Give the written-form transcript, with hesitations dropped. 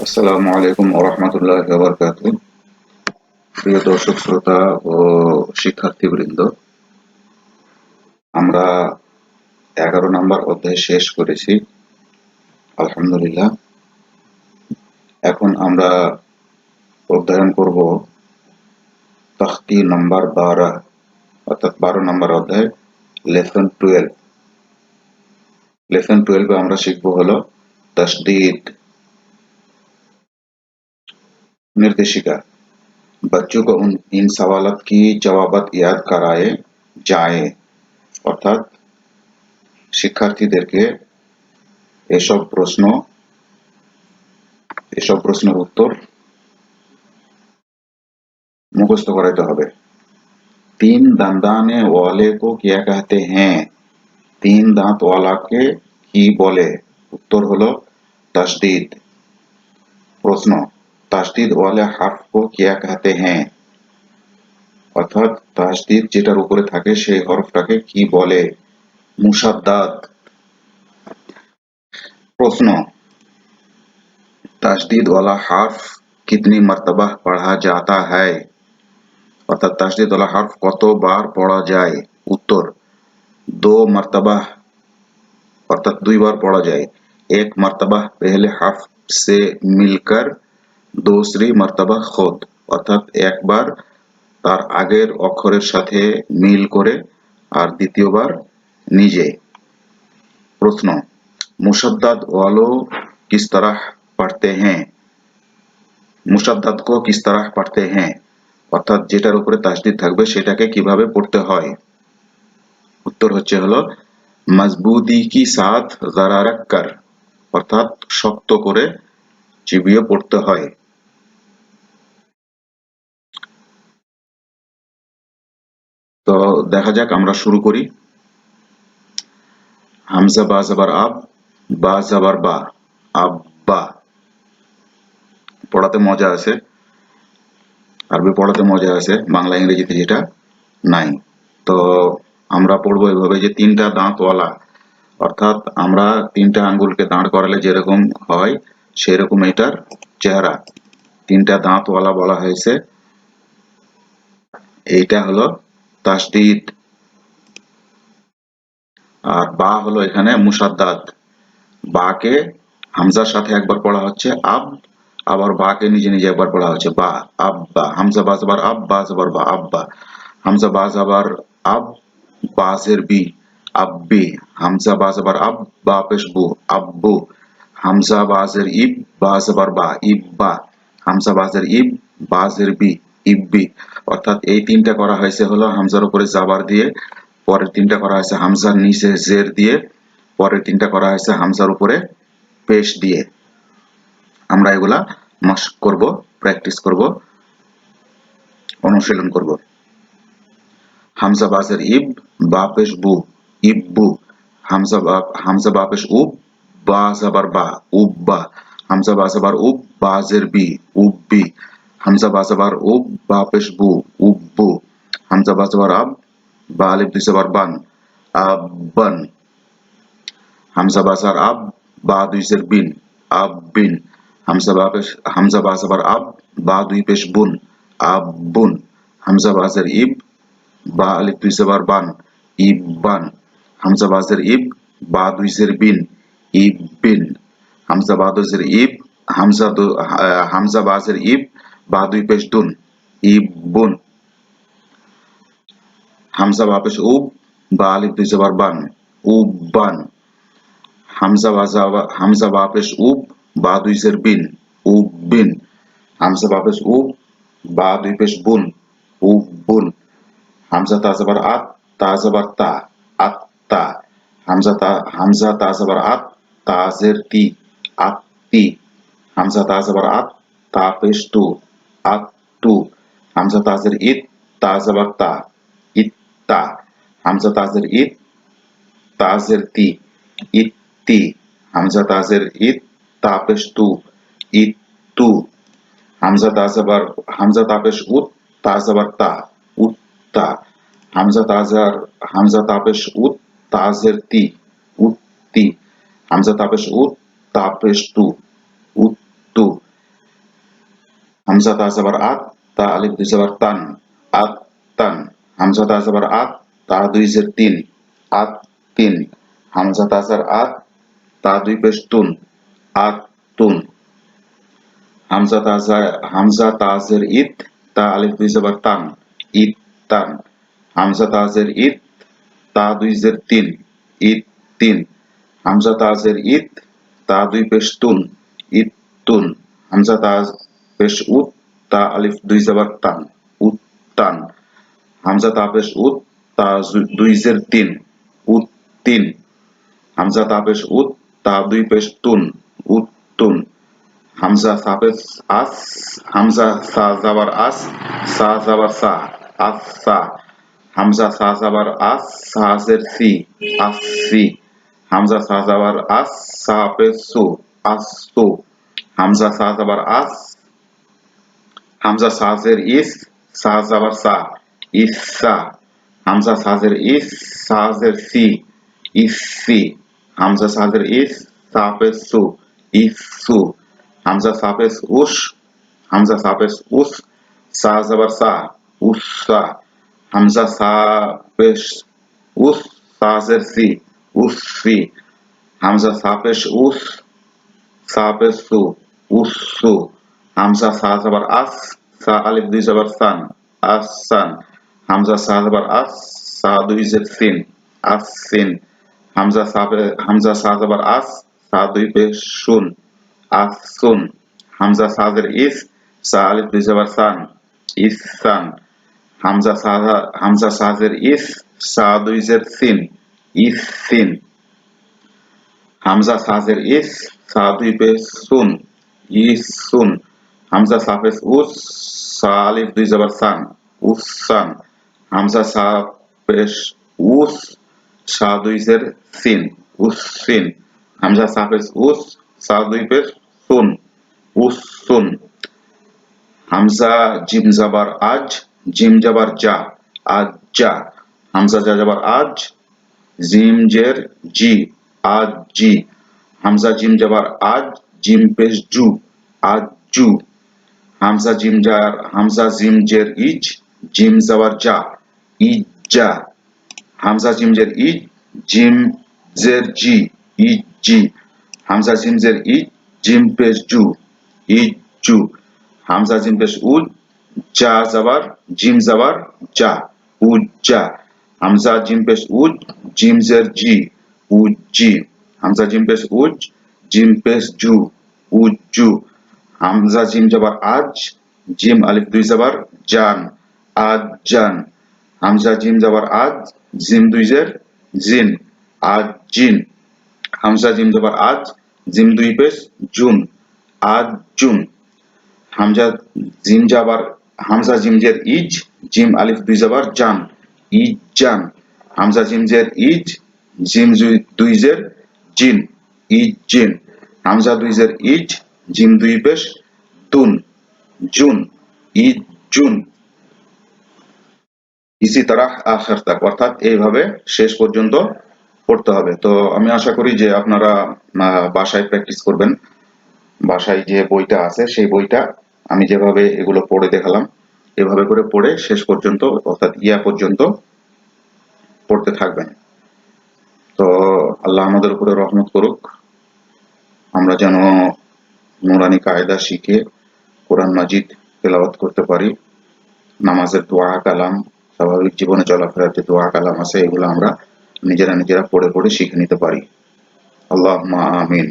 আসসালামু আলাইকুম ওয়া রাহমাতুল্লাহি ওয়া বারাকাতুহু। প্রিয় দর্শক শ্রোতা ও শিক্ষার্থীবৃন্দ, আমরা 11 নম্বর অধ্যায় শেষ করেছি আলহামদুলিল্লাহ। এখন আমরা অধ্যয়ন করব তখতি নম্বর 12 অর্থাৎ 12 নম্বর অধ্যায় লেসন 12। লেসন 12 আমরা শিখব হলো तशदीद। निर्देशिका बच्चों को इन सवालात की जवाबात याद कराए जाए, অর্থাৎ শিক্ষার্থীদেরকে এসব প্রশ্নের উত্তর মুখস্থ করাইতে হবে। तीन दंदाने वाले को क्या कहते हैं? तीन दांत वाला के কি বলে? উত্তর হলো तशदीद। প্রশ্ন तशदीद वाले हर्फ को क्या कहते हैं? অর্থাৎ তাসদিদ যেটার উপরে থাকে সেই হরফটাকে কি বলে? মুসাদ্দাদ। প্রশ্ন तशदीद वाला हर्फ कितनी मर्तबा पढ़ा जाता है? অর্থাৎ তাসদিদ वाला हर्फ কতবার পড়া যায়? উত্তর 2 मर्तबा, अर्थात 2 बार पढ़ा जाए। एक मर्तबा पहले हर्फ से मिलकर, दूसरी मर्तबा खुद, अर्थात एक बार तार आगेर अक्षरेर साथे मिल करे और द्वितीय बार निजे। प्रश्न मुशद्दद वालों किस तरह पढ़ते हैं? मुशद्दद को किस तरह पढ़ते हैं? अर्थात जेटार उपरे तासदीद थाकबे सेटाके किभाबे पढ़ते हय? उत्तर হচ্ছে হলো मजबूती की साथ जरा रख कर, अर्थात शक्त करे चिबिए पढ़ते हय। तो देखा जाक आमरा शुरू करी। हामजा बा जबर आब, बा जबर बा, আব্বা। পড়াতে মজা আছে, আরবি পড়াতে মজা আছে, বাংলা ইংরেজিতে যেটা নাই। তো আমরা পড়বো এভাবে যে তিনটা দাঁতওয়ালা, অর্থাৎ আমরা তিনটা আঙ্গুলকে দাঁড় করালে যেরকম হয় সেরকম এটার চেহারা। তিনটা দাঁতওয়ালা বলা হয়েছে, এইটা হলো তাসদীদ। আর বা হলো এখানে মুসাদ্দাদ। বাকে হামজার সাথে একবার পড়া হচ্ছে আব, আবার বাকে নিজে নিজে একবার পড়া হচ্ছে বা, আব্বা। হামজা বা জবর আব, বা জবর বা, আব্বা। হামজা বা জবর আব, বা জের বি, আব্বি। হামজা বা জবর আব, বা পেশ বু, আব্বু। হামজা বা জের ইব, বা জবর বা, ইব্বা। হামজা বা জের ইব, বা জের বি, ইব্বি। অর্থাৎ এই তিনটা করা হয়েছে হলো হামজার উপরে জাবার দিয়ে, পরের তিনটা করা হয়েছে হামজার নিচে জের দিয়ে, পরের তিনটা করা হয়েছে হামজার উপরে পেশ দিয়ে। আমরা এগুলা মাস্ক করব, প্র্যাকটিস করব, অনুশীলন করব। হামজা বাজের ইব, বা পেশ বু, ইব্বু। হামজা বা পেশ উব, বা জাবার বা, উব্বা। হামজা বা জাবার উব, বা জের বি, উব্বি। হামজা বা জাবার উব, বা পেশ বু, উব্বু। হামজা বা জাবার আব, বা আলিফ দুই জাবার বান, আব্বান। হামজা বা জার আব, বা দুই জের বিন, আব্বিন। হামজা বা জাবার আব, বা দুই পেশ বুন, আব্বুন। হামজা বা জের ইব, বা আলিফ দুই জাবার বান, ইব্বান। হামজা বা জের ইব, বা দুই জের বিন, ইব্বিন। হামজা বা দুই জের ইব, হামজা বা জের ইব, বা দুই পেশ দুন, ইব্বুন। হামজা বা পেশ উব, বা আলিফ দুই জাবার বান, উব্বান। হামজা বা পেশ উব, বা দুই জের বিন, উব্বিন। হামজা বা পেশ উব, বা দুই পেশ বুন, উব্বুন। হামজা তা জাবার আত, তা জাবার তা, আত্তা। হামজা তা জাবার আত, তা জের তি, আত্তি। হামজা তা জাবার আত, তা পেশ তু, আত্তু। হামজা তা জের ইত, তা জাবার তা, ইত্তা। হামজা তা জের ইত, তা জের তি, ইত্তি। হামজা তা জের ইত, তা পেশ তু, ইত্তু। হামজা তা পেশ উত, তা জাবার তা, উত্তা। হামজা তা পেশ উত, তা জের তি, উত্তি। হামজা তা পেশ উত, তা পেশ তু, উত্তু। হামজা তা জবর আত, তা আলিফ দুই জবর তান, আত তান। হামজা তা জবর আত, তা দুই জের তিন, আত তিন। হামজা তা জের আত, তা দুই পেশ তুন, আত তুন। হামজা তাজের ইত, তা আলিফ দুই জবর তান, ইত তান। হামজা তাজের ইত, তা দুই জের তিন, ইত তিন। হামজা তাজের ইত, তা দুই পেশ তুন, ইত তুন। হামজা তাজ পেশ উত, তা আলিফ দুই জবর তান, উত তান। হামজা তা পেশ উত, তা দুই জের তিন, উত তিন। হামজা তা পেশ উত, তা দুই পেশ তুন, উত তুন। হামজা সাপেস আস, হামজা সা জাবার আস, সা জাবার সা, আস সা। হামজা সা জাবার আস, সা জের সি, আস সি। হামজা সা জাবার আস, সা পেশ সু, আস সু। হামজা সা জাবার আস, হামজা সা জের ইস, সা জাবার সা, ইস সা। হামজা সা জের ইস, সা জের সি, ইস সি। হামজা সা জের ইস, সা পেশ সু, ইস সু। হামজা সা পেশ উস, হামজা সা পেশ উস, সা জাবার সা, উস সা। হামজা সা পেশ উস, সা জের সি, উস সি। হামজা সা পেশ উস, সা পেশ সু, উস সু। হামজা সা জাবার আস, সা আলিফ দুই জবর সান, আস সান। হামজা সা জাবার আস, সা দুই জের সিন, আস সিন। হামজা সা জাবার আস, সা দুই পেশ শুন, আস সুন। হামজা সা জের ইস, সা আলিফ দুই জবর সান, ইস সান। হামজা সা জের ইস, সা দুই জের সিন, ইস সিন। হামজা সা জের ইস, সা দুই পেশ সুন, ইস সুন। হামজা সা পেশ উস, সা আলিফ দুই জবর সান, উস সান। হামজা সা পেশ উস, সা দুই জের সিন, উস সিন। হামজা সা পেশ উস, সা দুই পেশ সুন, উস সুন। হামজা জিম জাবার আজ, জিম জাবার জা, আজ জা। হামজা জা জাবার আজ, জিম জের জি, আজ জি। হামজা জিম জাবার আজ, জিম পেশ জু, আজ জু। হামজা জিম জের ইজ, জিম জাবার জা, ইজ জা। হামজা জিম জের ইজ, জিম জের জি, ইজ জি। হামজা জিম জের ইজ, জিম পেশ জু, ইজ জু। হামজা জিম পেশ উজ, জা জাবার জিম জাবার জা, উজ জা। হামজা জিম পেশ উজ, জিম জের জি, উজ জি। হামজা জিম পেশ উজ, জিম পেশ জু, উজ জু। হামজা জিম জাবার আজ, জিম আলিফ দুই জাবার জান, আজ জান। হামজা জিম জাবার আজ, জিম দুই জের জিন, আজ জিন। হামজা জিম জাবার আজ, জিম দুই পেশ জুন, আজ জুন। হামজা হামজা জিম জের ইজ, জিম আলিফ দুই জাবার জান, ইজ জান। হামজা জিম জের ইজ, জিম দুই জের জিন, ইজ জিন। হামজা দুই জের ইজ, জিম দুই পেশ তুন, জুন, ইজ জুন। ইসি তারাহ আখির তাক, অর্থাৎ এইভাবে শেষ পর্যন্ত পড়তে হবে। তো আমি আশা করি যে আপনারা বাসায় প্র্যাকটিস করবেন। বাসায় যে বইটা আছে সেই বইটা আমি যেভাবে এগুলো পড়ে দেখালাম এভাবে করে পড়ে শেষ পর্যন্ত অর্থাৎ ইয়া পর্যন্ত পড়তে থাকবেন। তো আল্লাহ আমাদের উপরে রহমত করুক, আমরা যেন নুরানি কায়দা শিখে কোরআন মাজিদ তেলাওয়াত করতে পারি। নামাজের দোয়া কালাম, স্বাভাবিক জীবনে চলাফেরাতে দোয়া কালাম আছে, এগুলো আমরা নিজেরা পড়ে পড়ে শিখে নিতে পারি। আল্লাহুম্মা আমিন।